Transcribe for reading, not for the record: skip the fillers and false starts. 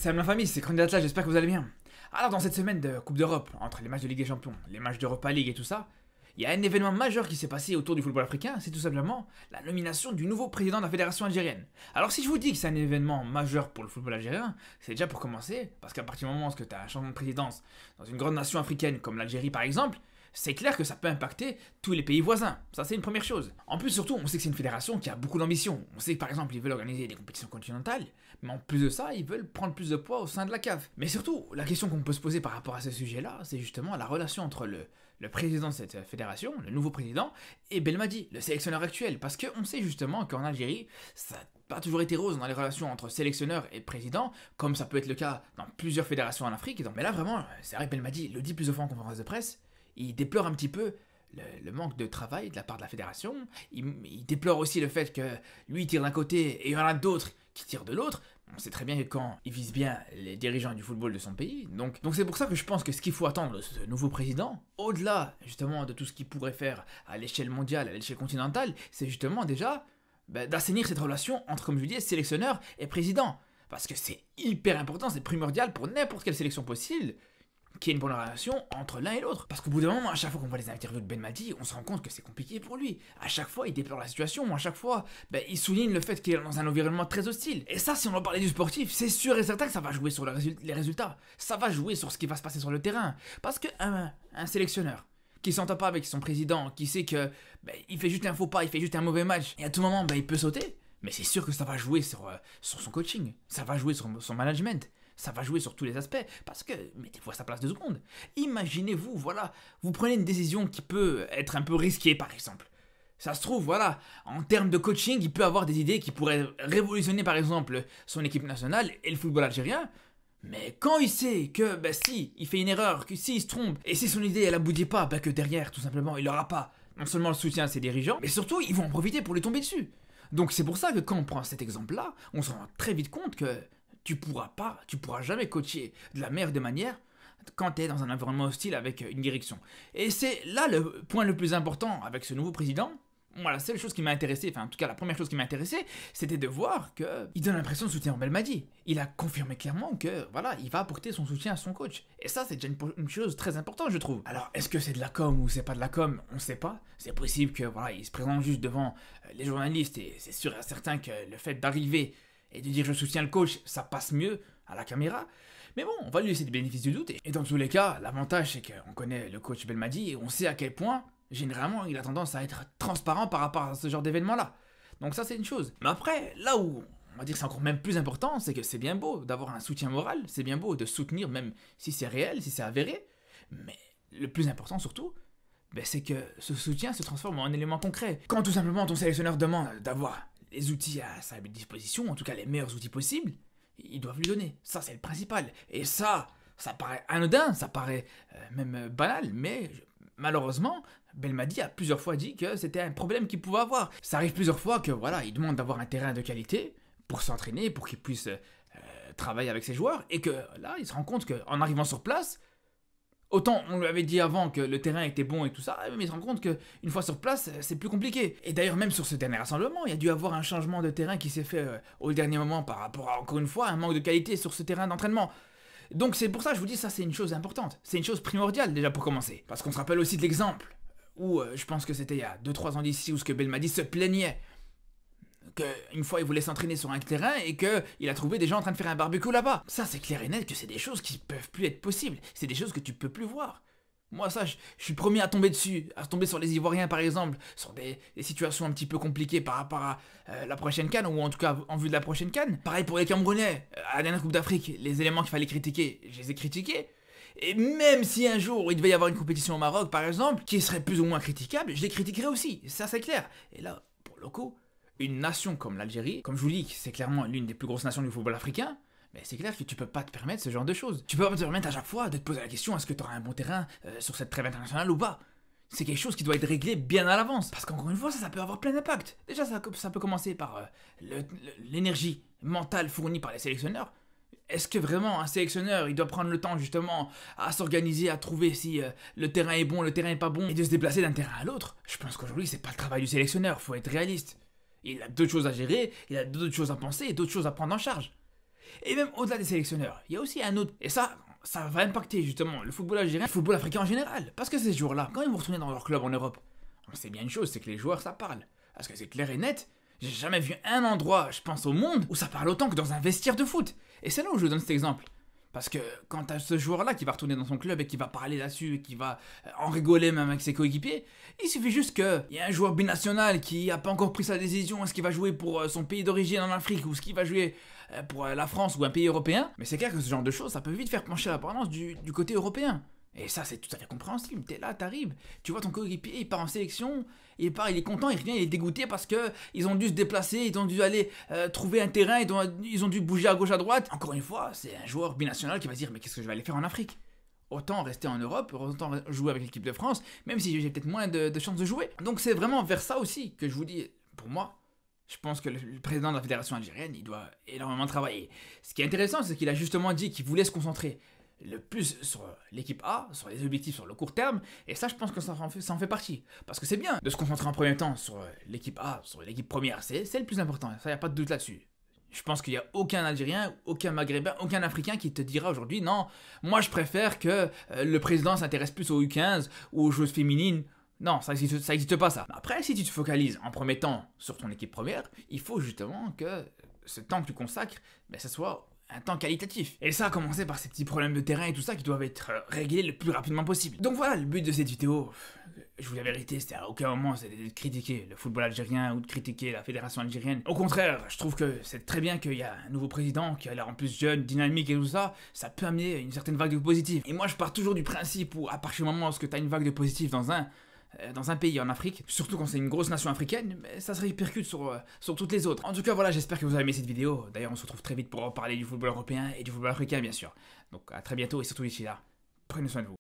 Salut la famille, c'est Candidat là, j'espère que vous allez bien. Alors dans cette semaine de Coupe d'Europe, entre les matchs de Ligue des Champions, les matchs d'Europa League et tout ça, il y a un événement majeur qui s'est passé autour du football africain, c'est tout simplement la nomination du nouveau président de la fédération algérienne. Alors si je vous dis que c'est un événement majeur pour le football algérien, c'est déjà pour commencer, parce qu'à partir du moment où tu as un changement de présidence dans une grande nation africaine comme l'Algérie par exemple, c'est clair que ça peut impacter tous les pays voisins. Ça, c'est une première chose. En plus, surtout, on sait que c'est une fédération qui a beaucoup d'ambition. On sait que, par exemple, ils veulent organiser des compétitions continentales, mais en plus de ça, ils veulent prendre plus de poids au sein de la CAF. Mais surtout, la question qu'on peut se poser par rapport à ce sujet-là, c'est justement la relation entre le président de cette fédération, le nouveau président, et Belmadi, le sélectionneur actuel. Parce qu'on sait justement qu'en Algérie, ça n'a pas toujours été rose dans les relations entre sélectionneur et président, comme ça peut être le cas dans plusieurs fédérations en Afrique. Mais là, vraiment, c'est vrai que Belmadi le dit plusieurs fois en conférence de presse, il déplore un petit peu le manque de travail de la part de la fédération. Il déplore aussi le fait que lui tire d'un côté et il y en a d'autres qui tirent de l'autre. On sait très bien que quand il vise bien les dirigeants du football de son pays. Donc c'est pour ça que je pense que ce qu'il faut attendre de ce nouveau président, au-delà justement de tout ce qu'il pourrait faire à l'échelle mondiale, à l'échelle continentale, c'est justement déjà d'assainir cette relation entre, comme je vous dis, sélectionneur et président. Parce que c'est hyper important, c'est primordial pour n'importe quelle sélection possible qu'il y ait une bonne relation entre l'un et l'autre. Parce qu'au bout d'un moment, à chaque fois qu'on voit les interviews de Belmadi, on se rend compte que c'est compliqué pour lui. À chaque fois, il déplore la situation, à chaque fois, il souligne le fait qu'il est dans un environnement très hostile. Et ça, si on va parler du sportif, c'est sûr et certain que ça va jouer sur les résultats. Ça va jouer sur ce qui va se passer sur le terrain. Parce qu'un sélectionneur qui s'entend pas avec son président, qui sait que il fait juste un faux pas, il fait juste un mauvais match, et à tout moment, il peut sauter, mais c'est sûr que ça va jouer sur son coaching, ça va jouer sur son management. Ça va jouer sur tous les aspects, parce que, mettez-vous à sa place 2 secondes. Imaginez-vous, voilà, vous prenez une décision qui peut être un peu risquée, par exemple. Ça se trouve, voilà, en termes de coaching, il peut avoir des idées qui pourraient révolutionner, par exemple, son équipe nationale et le football algérien. Mais quand il sait que, si, il fait une erreur, que s'il se trompe, et si son idée, elle aboutit pas, que derrière, tout simplement, il n'aura pas non seulement le soutien de ses dirigeants, mais surtout, ils vont en profiter pour lui tomber dessus. Donc c'est pour ça que quand on prend cet exemple-là, on se rend très vite compte que tu pourras jamais coacher de la meilleure des manières quand tu es dans un environnement hostile avec une direction. Et c'est là le point le plus important avec ce nouveau président. Moi, la seule chose qui m'a intéressé, enfin en tout cas la première chose qui m'a intéressé, c'était de voir qu'il donne l'impression de soutenir Belmadi. Il a confirmé clairement que voilà, il va apporter son soutien à son coach. Et ça, c'est déjà une chose très importante, je trouve. Alors, est-ce que c'est de la com ou c'est pas de la com? On sait pas. C'est possible que voilà, il se présente juste devant les journalistes et c'est sûr et certain que le fait d'arriver et de dire je soutiens le coach, ça passe mieux à la caméra. Mais bon, on va lui laisser des bénéfices du doute. Et dans tous les cas, l'avantage c'est qu'on connaît le coach Belmadi et on sait à quel point, généralement, il a tendance à être transparent par rapport à ce genre d'événement-là. Donc ça c'est une chose. Mais après, là où on va dire que c'est encore même plus important, c'est que c'est bien beau d'avoir un soutien moral, c'est bien beau de soutenir même si c'est réel, si c'est avéré. Mais le plus important surtout, c'est que ce soutien se transforme en un élément concret. Quand tout simplement ton sélectionneur demande d'avoir les outils à sa disposition, en tout cas les meilleurs outils possibles, ils doivent lui donner. Ça, c'est le principal. Et ça paraît anodin, ça paraît même banal, mais malheureusement, Belmadi a plusieurs fois dit que c'était un problème qu'il pouvait avoir. Ça arrive plusieurs fois que voilà, il demande d'avoir un terrain de qualité pour s'entraîner, pour qu'il puisse travailler avec ses joueurs, et que là, il se rend compte qu'en arrivant sur place, autant on lui avait dit avant que le terrain était bon et tout ça, mais il se rend compte qu'une fois sur place, c'est plus compliqué. Et d'ailleurs, même sur ce dernier rassemblement, il y a dû avoir un changement de terrain qui s'est fait au dernier moment par rapport à, encore une fois, un manque de qualité sur ce terrain d'entraînement. Donc c'est pour ça que je vous dis, ça c'est une chose importante. C'est une chose primordiale déjà pour commencer. Parce qu'on se rappelle aussi de l'exemple où, je pense que c'était il y a 2-3 ans d'ici, où ce que Belmadi se plaignait qu'une fois il voulait s'entraîner sur un terrain et qu'il a trouvé des gens en train de faire un barbecue là-bas. Ça c'est clair et net que c'est des choses qui peuvent plus être possibles, c'est des choses que tu peux plus voir. Moi ça, je suis le premier à tomber dessus, à tomber sur les Ivoiriens par exemple, sur des situations un petit peu compliquées par rapport à la prochaine CAN, ou en tout cas en vue de la prochaine CAN. Pareil pour les Camerounais, à la dernière Coupe d'Afrique, les éléments qu'il fallait critiquer, je les ai critiqués. Et même si un jour il devait y avoir une compétition au Maroc par exemple, qui serait plus ou moins critiquable, je les critiquerais aussi, ça c'est clair. Et là, pour le coup, une nation comme l'Algérie, comme je vous dis, c'est clairement l'une des plus grosses nations du football africain, mais c'est clair que tu peux pas te permettre ce genre de choses. Tu peux pas te permettre à chaque fois de te poser la question, est-ce que tu auras un bon terrain sur cette trêve internationale ou pas? C'est quelque chose qui doit être réglé bien à l'avance, parce qu'encore une fois, ça peut avoir plein d'impact. Déjà, ça peut commencer par l'énergie mentale fournie par les sélectionneurs. Est-ce que vraiment un sélectionneur, il doit prendre le temps justement à s'organiser, à trouver si le terrain est bon, le terrain est pas bon, et de se déplacer d'un terrain à l'autre? Je pense qu'aujourd'hui, c'est pas le travail du sélectionneur, faut être réaliste. Il a d'autres choses à gérer, il a d'autres choses à penser et d'autres choses à prendre en charge. Et même au-delà des sélectionneurs, il y a aussi un autre. Et ça va impacter justement le football algérien, le football africain en général. Parce que ces joueurs-là, quand ils vont retourner dans leur club en Europe, on sait bien une chose, c'est que les joueurs, ça parle. Parce que c'est clair et net, j'ai jamais vu un endroit, je pense au monde, où ça parle autant que dans un vestiaire de foot. Et c'est là où je donne cet exemple. Parce que quand t'as ce joueur-là qui va retourner dans son club et qui va parler là-dessus et qui va en rigoler même avec ses coéquipiers, il suffit juste qu'il y ait un joueur binational qui n'a pas encore pris sa décision, est-ce qu'il va jouer pour son pays d'origine en Afrique ou est-ce qu'il va jouer pour la France ou un pays européen. Mais c'est clair que ce genre de choses, ça peut vite faire pencher la balance du côté européen. Et ça, c'est tout à fait compréhensible. T'es là, t'arrives, tu vois ton coéquipier, il part en sélection, il est content, il revient, il est dégoûté parce que ils ont dû se déplacer, ils ont dû aller trouver un terrain, ils ont dû bouger à gauche, à droite. Encore une fois, c'est un joueur binational qui va se dire, mais qu'est-ce que je vais aller faire en Afrique? Autant rester en Europe, autant jouer avec l'équipe de France, même si j'ai peut-être moins de chances de jouer. Donc c'est vraiment vers ça aussi que je vous dis, pour moi, je pense que le président de la fédération algérienne, il doit énormément travailler. Ce qui est intéressant, c'est qu'il a justement dit qu'il voulait se concentrer le plus sur l'équipe A, sur les objectifs sur le court terme, et ça je pense que ça en fait partie. Parce que c'est bien de se concentrer en premier temps sur l'équipe A, sur l'équipe première, c'est le plus important, ça y a pas de doute là-dessus. Je pense qu'il n'y a aucun Algérien, aucun Maghrébin, aucun Africain qui te dira aujourd'hui non, moi je préfère que le président s'intéresse plus aux U15 ou aux joueuses féminines. Non, ça existe pas ça. Après, si tu te focalises en premier temps sur ton équipe première, il faut justement que ce temps que tu consacres, ça soit un temps qualitatif. Et ça a commencé par ces petits problèmes de terrain et tout ça qui doivent être réglés le plus rapidement possible. Donc voilà, le but de cette vidéo, je vous la vérité, c'était à aucun moment c'était de critiquer le football algérien ou de critiquer la fédération algérienne. Au contraire, je trouve que c'est très bien qu'il y a un nouveau président qui a l'air en plus jeune, dynamique et tout ça, ça peut amener une certaine vague de positif. Et moi je pars toujours du principe où à partir du moment où tu as une vague de positif dans un pays en Afrique, surtout quand c'est une grosse nation africaine, ça se répercute sur toutes les autres. En tout cas, voilà, j'espère que vous avez aimé cette vidéo. D'ailleurs, on se retrouve très vite pour parler du football européen et du football africain, bien sûr. Donc, à très bientôt et surtout d'ici là, prenez soin de vous.